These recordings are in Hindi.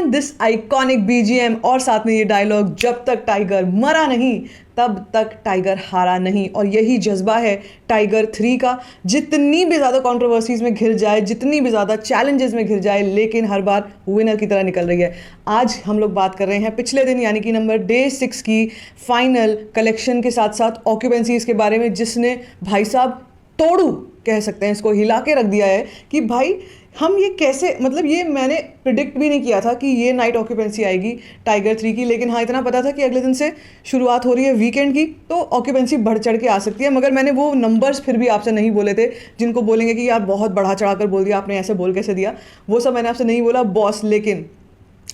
दिस आइकॉनिक बीजीएम और साथ में ये डायलॉग, जब तक टाइगर मरा नहीं तब तक टाइगर हारा नहीं। और यही जज्बा है टाइगर 3 का। जितनी भी ज़्यादा कंट्रोवर्सीज में घिर जाए, जितनी भी ज़्यादा चैलेंजेस में घिर जाए, लेकिन हर बार विनर की तरह निकल रही है। आज हम लोग बात कर रहे हैं पिछले दिन यानी कि नंबर डे 6 की फाइनल कलेक्शन के साथ साथ ऑक्यूपेंसीज के बारे में, जिसने भाई साहब तोड़ू कह सकते हैं, इसको हिला के रख दिया है कि भाई हम ये कैसे, मतलब ये मैंने प्रिडिक्ट भी नहीं किया था कि ये नाइट ऑक्यूपेंसी आएगी टाइगर 3 की। लेकिन हाँ, इतना पता था कि अगले दिन से शुरुआत हो रही है वीकेंड की, तो ऑक्यूपेंसी बढ़ चढ़ के आ सकती है। मगर मैंने वो नंबर्स फिर भी आपसे नहीं बोले थे जिनको बोलेंगे कि यार बहुत बढ़ा चढ़ा कर बोल दिया आपने, ऐसे बोल कैसे दिया, वो सब मैंने आपसे नहीं बोला बॉस। लेकिन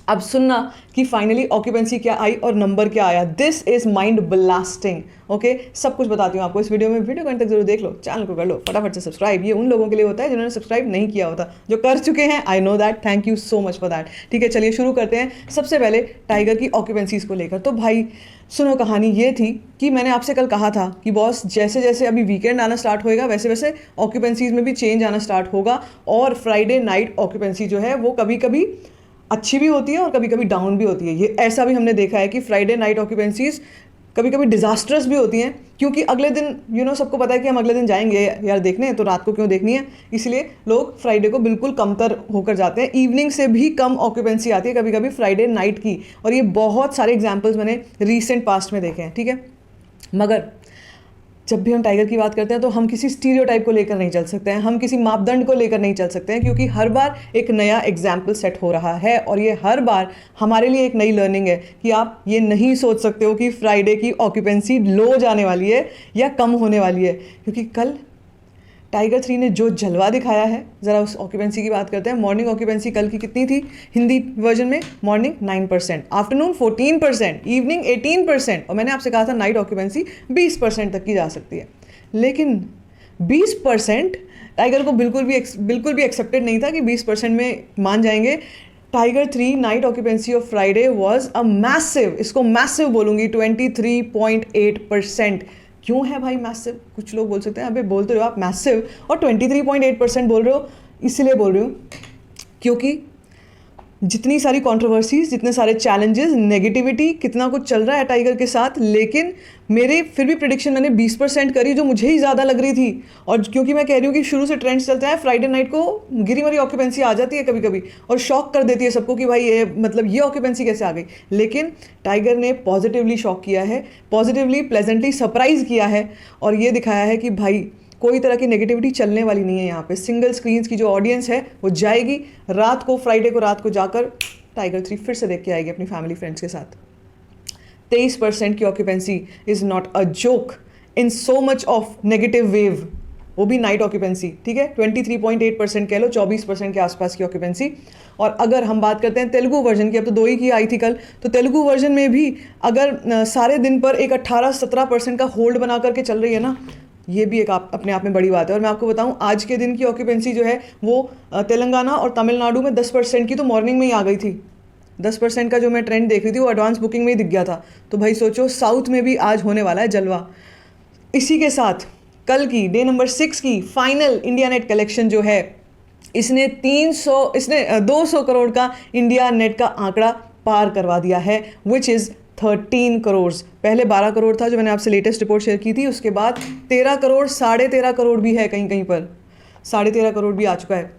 अब सुनना कि फाइनली ऑक्यूपेंसी क्या आई और नंबर क्या आया। This is mind blasting. Okay, सब कुछ बताती हूँ आपको इस वीडियो में। वीडियो को अंत तक जरूर देख लो, चैनल को कर लो फटाफट से सब्सक्राइब। ये उन लोगों के लिए होता है जिन्होंने सब्सक्राइब नहीं किया होता, जो कर चुके हैं I know that, thank you so much for that. ठीक है, चलिए शुरू करते हैं सबसे पहले टाइगर की ऑक्यूपेंसीज को लेकर। तो भाई सुनो, कहानी ये थी कि मैंने आपसे कल कहा था कि बॉस जैसे जैसे अभी वीकेंड आना स्टार्ट होएगा वैसे वैसे ऑक्यूपेंसीज में भी चेंज आना स्टार्ट होगा। और फ्राइडे नाइट ऑक्यूपेंसी जो है वो कभी कभी अच्छी भी होती है और कभी कभी डाउन भी होती है। ये ऐसा भी हमने देखा है कि फ्राइडे नाइट ऑक्यूपेंसीज कभी कभी डिजास्टर्स भी होती हैं, क्योंकि अगले दिन सबको पता है कि हम अगले दिन जाएंगे यार देखने, तो रात को क्यों देखनी है, इसलिए लोग फ्राइडे को बिल्कुल कमतर होकर जाते हैं। इवनिंग से भी कम ऑक्यूपेंसी आती है कभी कभी फ्राइडे नाइट की, और ये बहुत सारे एग्जाम्पल्स मैंने रिसेंट पास्ट में देखे हैं। ठीक है, मगर जब भी हम टाइगर की बात करते हैं तो हम किसी स्टीरियोटाइप को लेकर नहीं चल सकते हैं, हम किसी मापदंड को लेकर नहीं चल सकते हैं, क्योंकि हर बार एक नया एग्जाम्पल सेट हो रहा है। और ये हर बार हमारे लिए एक नई लर्निंग है कि आप ये नहीं सोच सकते हो कि फ्राइडे की ऑक्यूपेंसी लो जाने वाली है या कम होने वाली है, क्योंकि कल टाइगर 3 ने जो जलवा दिखाया है, ज़रा उस ऑक्यूपेंसी की बात करते हैं। मॉर्निंग ऑक्यूपेंसी कल की कितनी थी हिंदी वर्जन में? मॉर्निंग 9%, आफ्टरनून 14%, इवनिंग 18%, और मैंने आपसे कहा था नाइट ऑक्यूपेंसी 20% तक की जा सकती है। लेकिन 20% टाइगर को बिल्कुल भी एक्सेप्टेड नहीं था कि 20% में मान जाएंगे। Tiger 3 night occupancy of Friday was a massive, इसको मैसिव बोलूँगी, 23.8%। क्यों है भाई मैसिव? कुछ लोग बोल सकते हैं अबे बोल तो रहे हो आप मैसिव और 23.8% बोल रहे हो। इसलिए बोल रही हूँ क्योंकि जितनी सारी कंट्रोवर्सीज, जितने सारे चैलेंजेस, नेगेटिविटी, कितना कुछ चल रहा है टाइगर के साथ, लेकिन मेरे फिर भी प्रेडिक्शन मैंने 20% करी, जो मुझे ही ज़्यादा लग रही थी। और क्योंकि मैं कह रही हूँ कि शुरू से ट्रेंड्स चलते हैं, फ्राइडे नाइट को गिरी मरी ऑक्यूपेंसी आ जाती है कभी कभी और शॉक कर देती है सबको कि भाई ये मतलब ये ऑक्यूपेंसी कैसे आ गई। लेकिन टाइगर ने पॉजिटिवली शॉक किया है, पॉजिटिवली प्लेजेंटली सरप्राइज किया है, और ये दिखाया है कि भाई कोई तरह की नेगेटिविटी चलने वाली नहीं है। यहाँ पे सिंगल स्क्रीन्स की जो ऑडियंस है वो जाएगी रात को, फ्राइडे को रात को जाकर टाइगर 3 फिर से देख के आएगी अपनी फैमिली फ्रेंड्स के साथ। 23% की occupancy is not a joke in so much of negative wave, वो भी नाइट ऑक्यूपेंसी। ठीक है, 23.8% कह लो, 24% के आसपास की ऑक्यूपेंसी। और अगर हम बात करते हैं तेलुगु वर्जन की, अब तो 2 ही की आई थी कल, तो तेलुगु वर्जन में भी अगर सारे दिन पर एक 18-17% का होल्ड बना करके चल रही है ना, ये भी एक अपने आप में बड़ी बात है। और मैं आपको बताऊं, आज के दिन की ऑक्यूपेंसी जो है वो तेलंगाना और तमिलनाडु में 10% की तो मॉर्निंग में ही आ गई थी। 10% का जो मैं ट्रेंड देख रही थी वो एडवांस बुकिंग में ही दिख गया था। तो भाई सोचो, साउथ में भी आज होने वाला है जलवा। इसी के साथ कल की डे नंबर 6 की फाइनल इंडिया नेट कलेक्शन जो है, इसने 200 करोड़ का इंडिया नेट का आंकड़ा पार करवा दिया है, विच इज़ 13 करोड़। पहले 12 करोड़ था जो मैंने आपसे लेटेस्ट रिपोर्ट शेयर की थी, उसके बाद 13 करोड़, 13.5 करोड़ भी है, कहीं कहीं पर 13.5 करोड़ भी आ चुका है।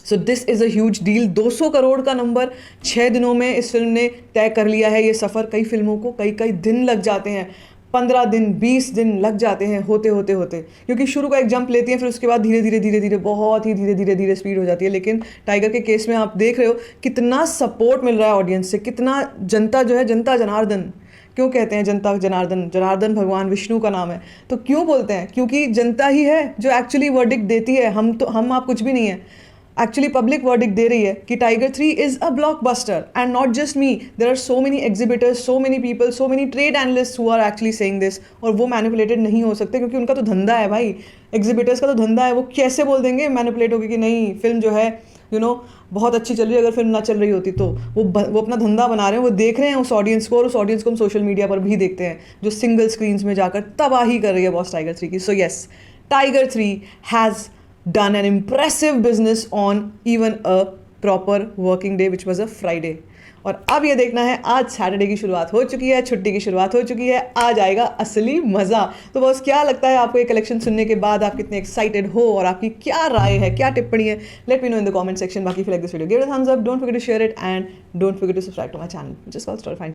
So this is a huge deal. 200 crore का नंबर 6 दिनों में इस फिल्म ने तय कर लिया है। ये सफ़र कई फिल्मों को कई दिन लग जाते हैं, 15 दिन 20 दिन लग जाते हैं होते होते होते, क्योंकि शुरू का एक जंप लेती हैं, फिर उसके बाद धीरे धीरे बहुत ही धीरे स्पीड हो जाती है। लेकिन टाइगर के केस में आप देख रहे हो कितना सपोर्ट मिल रहा है ऑडियंस से, कितना जनता जो है, जनता जनार्दन क्यों कहते हैं, जनता जनार्दन, जनार्दन भगवान विष्णु का नाम है, तो क्यों बोलते हैं? क्योंकि जनता ही है जो एक्चुअली वर्डिक्ट देती है। हम आप कुछ भी नहीं है, एक्चुअली पब्लिक वर्डिक्ट दे रही है कि Tiger 3 is a blockbuster. And not just me, there are so many exhibitors, so many people, so many trade analyst who are actually saying this. और वो मैनिपुलेटेड नहीं हो सकते, क्योंकि उनका तो धंधा है भाई, एग्जिबिटर्स का तो धंधा है। वो कैसे बोल देंगे मैनिपुलेट होगी कि नहीं फिल्म जो है बहुत अच्छी चल रही है, अगर फिल्म ना चल रही होती तो। वो अपना धंधा बना रहे हैं, वो देख रहे हैं उस ऑडियंस को, और उस ऑडियंस को हम सोशल मीडिया पर भी देखते हैं जो सिंगल स्क्रीन्स में जाकर तबाही कर रही है बॉस टाइगर 3 की। So yes, tiger 3 has done an impressive business on even a proper working day which was a Friday. और अब ये देखना है, आज सैटरडे की शुरुआत हो चुकी है, छुट्टी की शुरुआत हो चुकी है, आज आएगा असली मज़ा। तो बस क्या लगता है आपको ये कलेक्शन सुनने के बाद, आप कितने एक्साइटेड हो और आपकी क्या राय है, क्या टिप्पणी है? Let me know in the comment section. बाकी if you like this video, give it a thumbs up, don't forget to share it and don't forget to subscribe to my channel, just call story find.